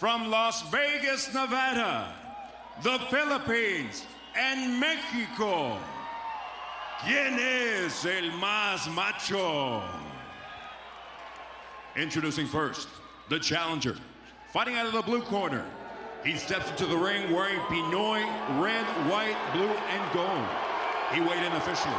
from Las Vegas, Nevada, the Philippines, and Mexico. ¿Quién es el más macho? Introducing first, the challenger. Fighting out of the blue corner. He steps into the ring wearing Pinoy red, white, blue, and gold. He weighed in officially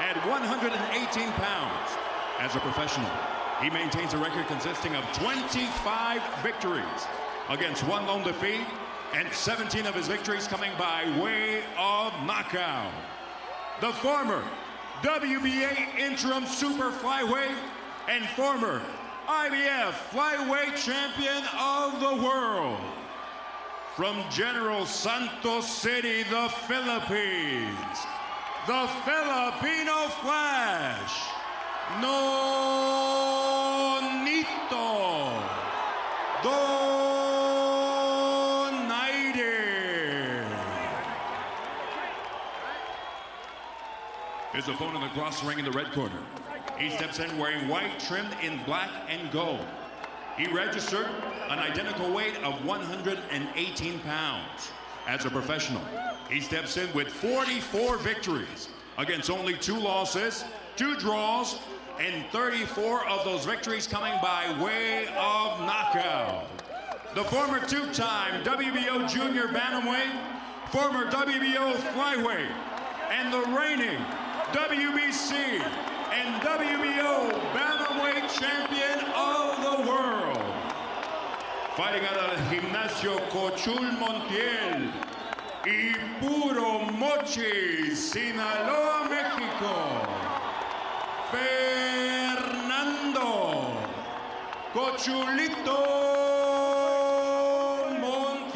at 118 pounds. As a professional, he maintains a record consisting of 25 victories against 1 lone defeat, and 17 of his victories coming by way of knockout. The former WBA interim super flyweight and former IBF flyweight champion of the world. From General Santos City, the Philippines, the Filipino Flash, Nonito Donaire. His opponent across the ring in the red corner. He steps in wearing white trimmed in black and gold. He registered an identical weight of 118 pounds. As a professional, he steps in with 44 victories against only 2 losses, 2 draws, and 34 of those victories coming by way of knockout. The former 2-time WBO junior bantamweight, former WBO flyweight, and the reigning WBC and WBO bantamweight champion of the world. Fighting out of Gimnasio Cochul Montiel y Puro Mochi, Sinaloa, Mexico. Fernando Cochulito Montiel.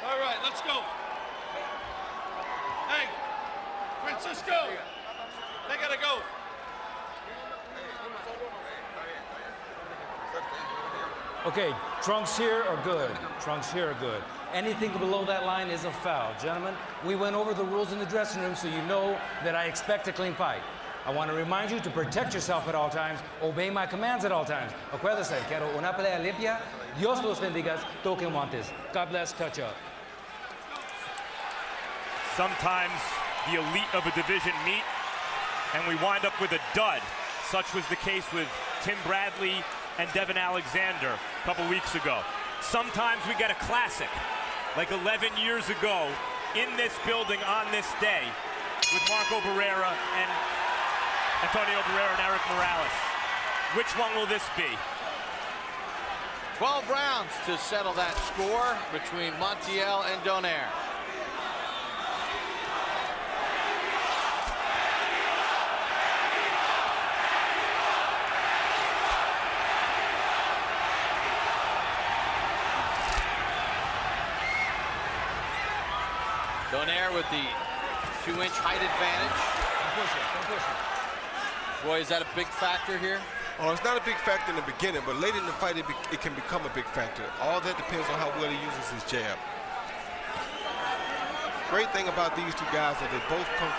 All right, let's go. Hey, Francisco, they gotta go. Okay, trunks here are good. Trunks here are good. Anything below that line is a foul. Gentlemen, we went over the rules in the dressing room, so you know that I expect a clean fight. I want to remind you to protect yourself at all times, obey my commands at all times. Acuérdese, quiero una pelea limpia. Dios los bendiga, toquen guantes. God bless, touch up. Sometimes the elite of a division meet, and we wind up with a dud. Such was the case with Tim Bradley and Devin Alexander a couple weeks ago. Sometimes we get a classic, like 11 years ago in this building on this day with Marco Barrera and Antonio Barrera and Eric Morales. Which one will this be? 12 rounds to settle that score between Montiel and Donaire. Donaire with the 2-inch height advantage. Don't push it, don't push it. Boy, is that a big factor here? Oh, it's not a big factor in the beginning, but late in the fight, it can become a big factor. All that depends on how well he uses his jab. Great thing about these 2 guys that they both come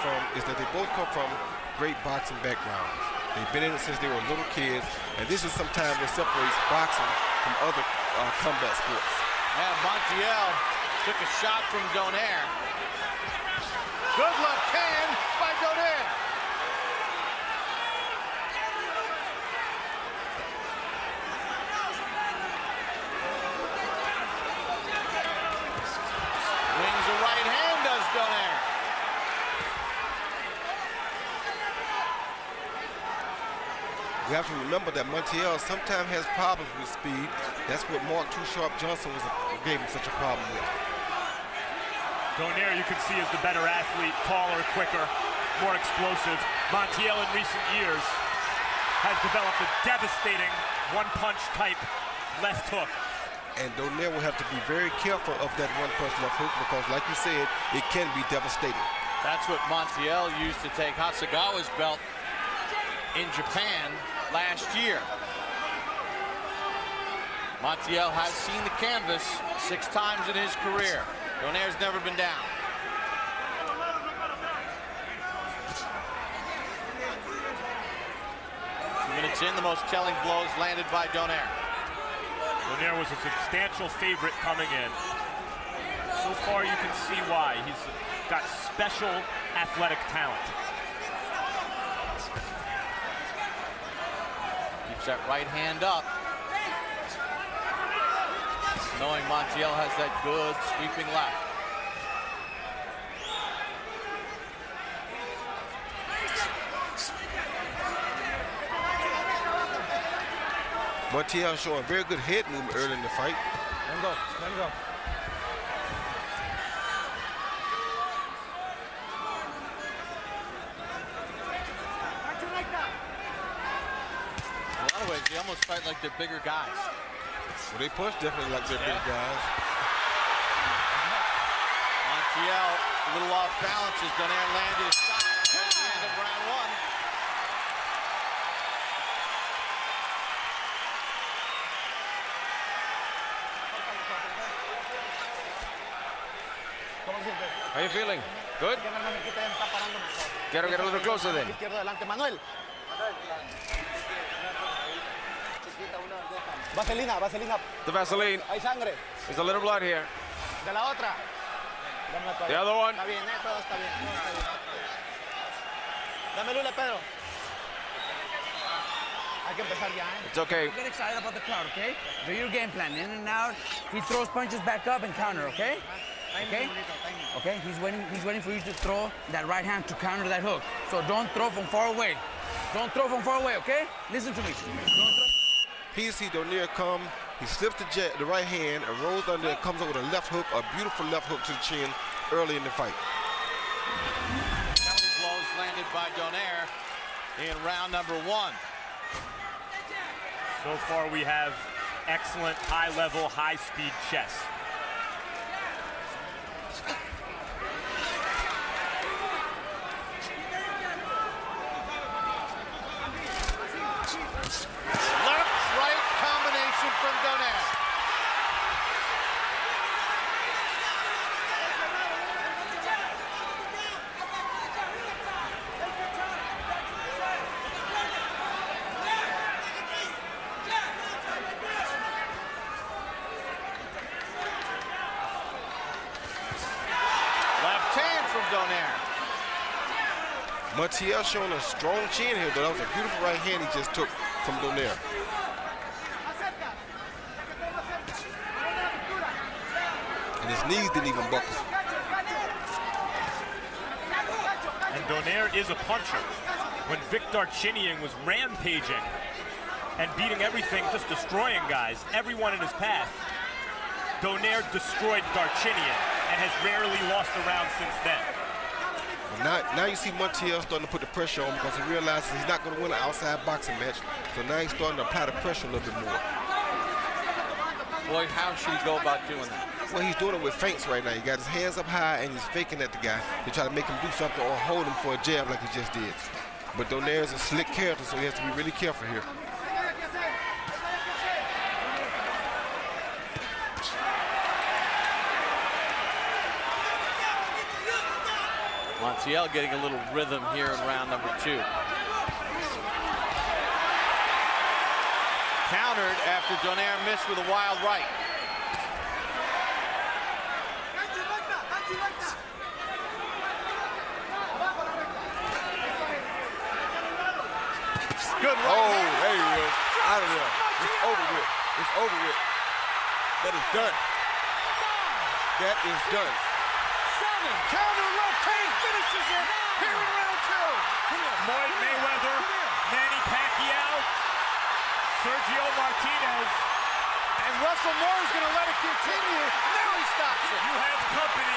from great boxing backgrounds. They've been in it since they were little kids, and this is sometimes what separates boxing from other combat sports. And Montiel took a shot from Donaire. Good left hand by Donaire. Wings a right hand, does Donaire. We have to remember that Montiel sometimes has problems with speed. That's what Mark Too Sharp Johnson gave him such a problem with. Donaire, you can see, is the better athlete, taller, quicker, more explosive. Montiel in recent years has developed a devastating one-punch type left hook. And Donaire will have to be very careful of that one-punch left hook because, like you said, it can be devastating. That's what Montiel used to take Hasegawa's belt in Japan last year. Montiel has seen the canvas 6 times in his career. Donaire's never been down. It's in the most telling blows landed by Donaire. Donaire was a substantial favorite coming in. So far, you can see why. He's got special athletic talent. Keeps that right hand up. Knowing Montiel has that good sweeping left. Montiel showing very good head movement early in the fight. Let him go. Let him go. In a lot of ways, they almost fight like they're bigger guys. Well, they punch definitely like they're big guys. Montiel a little off balance as Donaire landed his shot at the end of round one. How are you feeling? Good? Quiero get a little closer then. Vaselina, vaselina. The Vaseline. Hay sangre. There's a little blood here. De la otra. The other one. Está bien, todo está bien. Todo está bien. Dame lule, Pedro. Hay que empezar ya, ¿eh? It's okay. Don't get excited about the crowd, okay? Do your game plan. In and out. He throws punches back up and counter, okay? Okay? Okay, he's waiting for you to throw that right hand to counter that hook. So don't throw from far away. Don't throw from far away, okay? Listen to me. Don't throw. Here you see Donaire come, he slips the right hand and rolls under and comes up with a left hook, a beautiful left hook to the chin early in the fight. Counter blows landed by Donaire in round number one. So far, we have excellent high-level, high-speed chess. Left-right combination from Donaire. Left hand from Donaire. Montiel showing a strong chin here, but that was a beautiful right hand he just took from Donaire. And his knees didn't even buckle. And Donaire is a puncher. When Vic Darchinyan was rampaging and beating everything, just destroying guys, everyone in his path, Donaire destroyed Darchinyan and has rarely lost a round since then. Now you see Montiel starting to put the pressure on because he realizes he's not going to win an outside boxing match. So now he's starting to apply the pressure a little bit more. Boy, how should he go about doing that? Well, he's doing it with feints right now. He got his hands up high and he's faking at the guy to try to make him do something or hold him for a jab like he just did. But Donaire's a slick character, so he has to be really careful here. Montiel getting a little rhythm here in round number two. Countered after Donaire missed with a wild right. Good right hand. There he is. Out of there. It's over with. It's over with. That is done. That is done. Counter left hand finishes it here in round two. Floyd Mayweather, Manny Pacquiao, Sergio Martinez. And Russell Moore's going to let it continue. Now he stops it. You have company.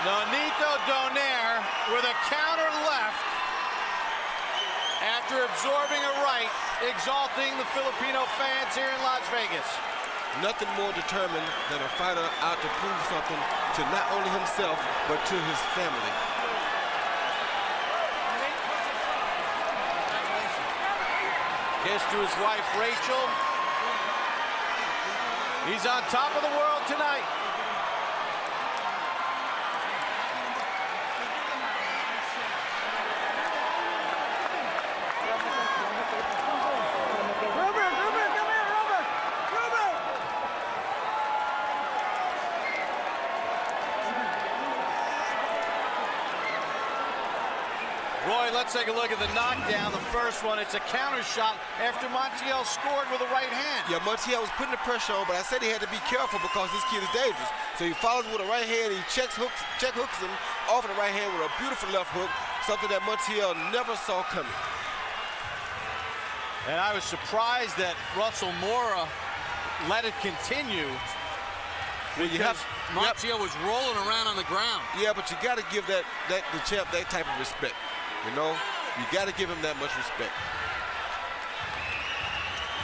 Nonito Donaire with a counter left after absorbing a right, exalting the Filipino fans here in Las Vegas. Nothing more determined than a fighter out to prove something to not only himself, but to his family. Kiss to his wife, Rachel. He's on top of the world tonight. Roy, let's take a look at the knockdown. The first one, it's a counter shot after Montiel scored with a right hand. Yeah, Montiel was putting the pressure on, but I said he had to be careful because this kid is dangerous. So he follows with a right hand, he check hooks him off of the right hand with a beautiful left hook, something that Montiel never saw coming. And I was surprised that Russell Mora let it continue. Well, you have Montiel was rolling around on the ground. Yeah, but you got to give the champ that type of respect. You know, you got to give him that much respect.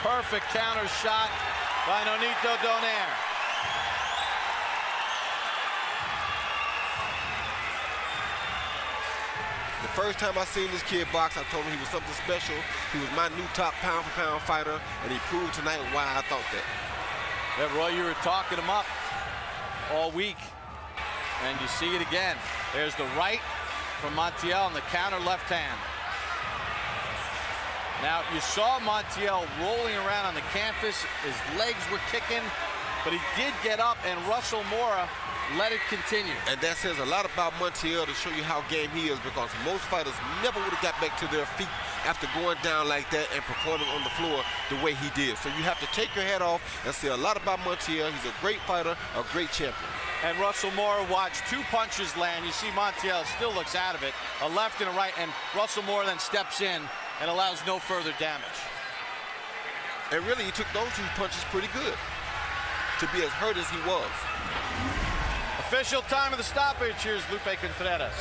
Perfect counter shot by Nonito Donaire. The first time I seen this kid box, I told him he was something special. He was my new top pound-for-pound fighter, and he proved tonight why I thought that. Yeah, Roy, you were talking him up all week, and you see it again. There's the right from Montiel and the counter left hand. Now, you saw Montiel rolling around on the canvas. His legs were kicking, but he did get up, and Russell Mora let it continue. And that says a lot about Montiel to show you how game he is, because most fighters never would have got back to their feet after going down like that and performing on the floor the way he did. So you have to take your hat off and say a lot about Montiel. He's a great fighter, a great champion. And Russell Mora watched 2 punches land. You see Montiel still looks out of it. A left and a right, and Russell Mora then steps in and allows no further damage. And really, he took those 2 punches pretty good to be as hurt as he was. Official time of the stoppage. Here's Lupe Contreras.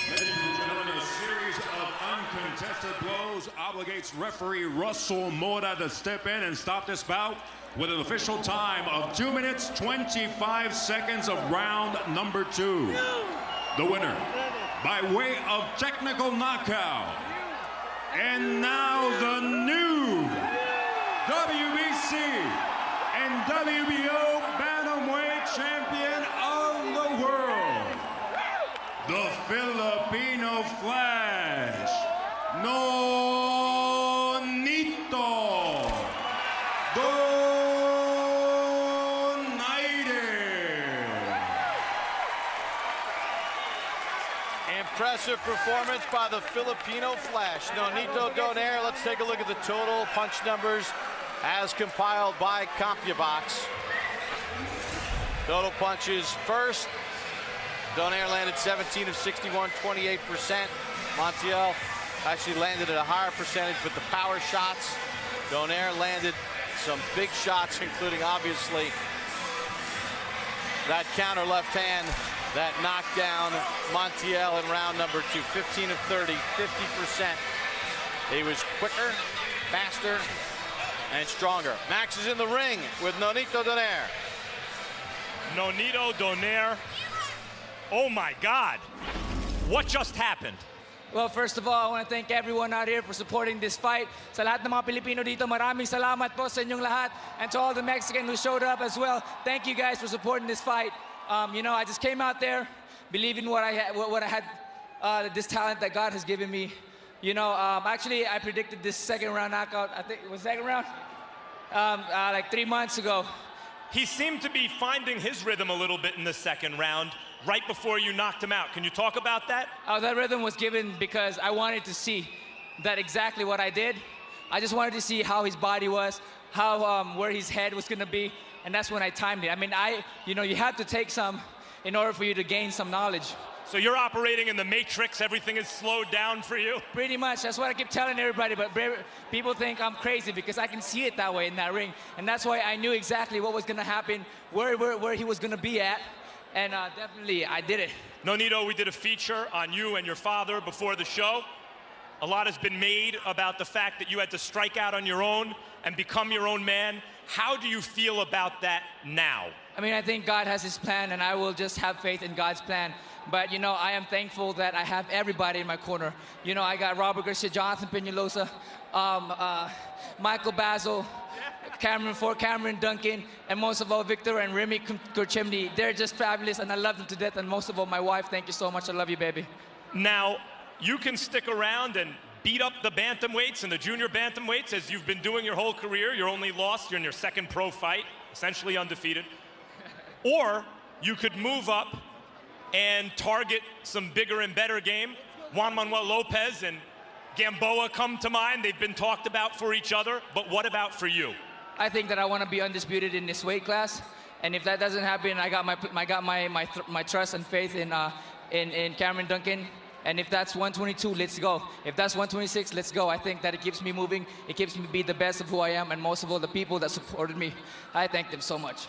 Ladies and gentlemen, a series of uncontested blows obligates referee Russell Mora to step in and stop this bout with an official time of 2 minutes, 25 seconds of round number 2. The winner, by way of technical knockout, and now the new WBC and WBO bantamweight champion of the world, the Filipino Flash, Nonito Donaire. Impressive performance by the Filipino Flash, Nonito Donaire. Let's take a look at the total punch numbers as compiled by CompuBox. Total punches first. Donaire landed 17 of 61, 28%. Montiel actually landed at a higher percentage, but the power shots, Donaire landed some big shots, including obviously that counter left hand that knocked down Montiel in round number 2. 15 of 30, 50%. He was quicker, faster, and stronger. Max is in the ring with Nonito Donaire. Nonito Donaire. Oh my God. What just happened? Well, first of all, I want to thank everyone out here for supporting this fight. Sa lahat ng mga Pilipino dito, maraming salamat po sa inyong lahat. And to all the Mexicans who showed up as well, thank you guys for supporting this fight. You know, I just came out there believing what I had, this talent that God has given me. You know, actually, I predicted this second round knockout. I think it was second round, like 3 months ago. He seemed to be finding his rhythm a little bit in the second round, right before you knocked him out. Can you talk about that? That rhythm was given because I wanted to see that exactly what I did. I just wanted to see how his body was, how where his head was gonna be, and that's when I timed it. I mean, you know, you have to take some in order for you to gain some knowledge. So you're operating in the matrix, everything is slowed down for you? Pretty much, that's what I keep telling everybody, but people think I'm crazy because I can see it that way in that ring. And that's why I knew exactly what was gonna happen, where he was gonna be at. And definitely, I did it. Nonito, we did a feature on you and your father before the show. A lot has been made about the fact that you had to strike out on your own and become your own man. How do you feel about that now? I mean, I think God has his plan, and I will just have faith in God's plan. But, you know, I am thankful that I have everybody in my corner. You know, I got Robert Garcia, Jonathan Peñalosa, Michael Basil, Cameron Duncan, and most of all, Victor and Remy Kurchimny. They're just fabulous, and I love them to death. And most of all, my wife, thank you so much. I love you, baby. Now, you can stick around and beat up the bantamweights and the junior bantamweights as you've been doing your whole career. You're only lost, you're in your second pro fight, essentially undefeated. Or you could move up and target some bigger and better game. Juan Manuel Lopez and Gamboa come to mind. They've been talked about for each other, but what about for you? I think that I want to be undisputed in this weight class, and if that doesn't happen, I got my trust and faith in Cameron Duncan. And if that's 122, let's go. If that's 126, let's go. I think that it keeps me moving. It keeps me be the best of who I am, and most of all, the people that supported me. I thank them so much.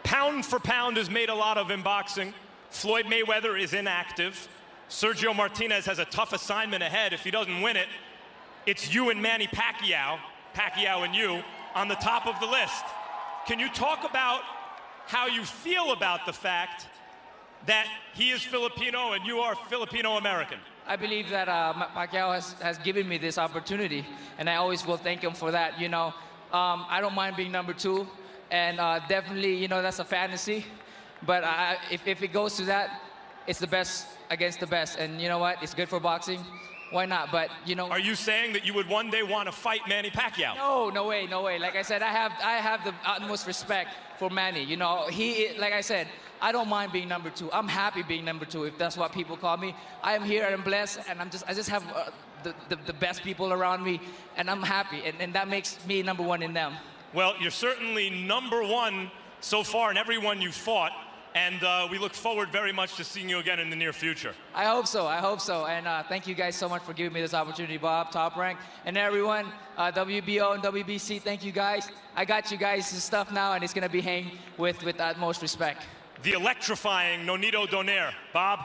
Pound for pound is made a lot of in boxing. Floyd Mayweather is inactive. Sergio Martinez has a tough assignment ahead. If he doesn't win it, it's you and Manny Pacquiao and you, on the top of the list. Can you talk about how you feel about the fact that he is Filipino and you are Filipino-American? I believe that Pacquiao has given me this opportunity, and I always will thank him for that. You know, I don't mind being number 2, and definitely, you know, that's a fantasy. But if it goes to that, it's the best against the best, and you know what? It's good for boxing. Why not? But you know. Are you saying that you would one day want to fight Manny Pacquiao? No, no way, no way. Like I said, I have the utmost respect for Manny. You know, like I said, I don't mind being number 2. I'm happy being number 2 if that's what people call me. I am here and I'm blessed, and I just have the best people around me, and I'm happy, and that makes me number 1 in them. Well, you're certainly number 1 so far in everyone you've fought. And we look forward very much to seeing you again in the near future. I hope so, and thank you guys so much for giving me this opportunity, Bob, Top Rank, and everyone, WBO and WBC, thank you guys. I got you guys' stuff now, and it's gonna be hanged with utmost respect. The electrifying Nonito Donaire. Bob?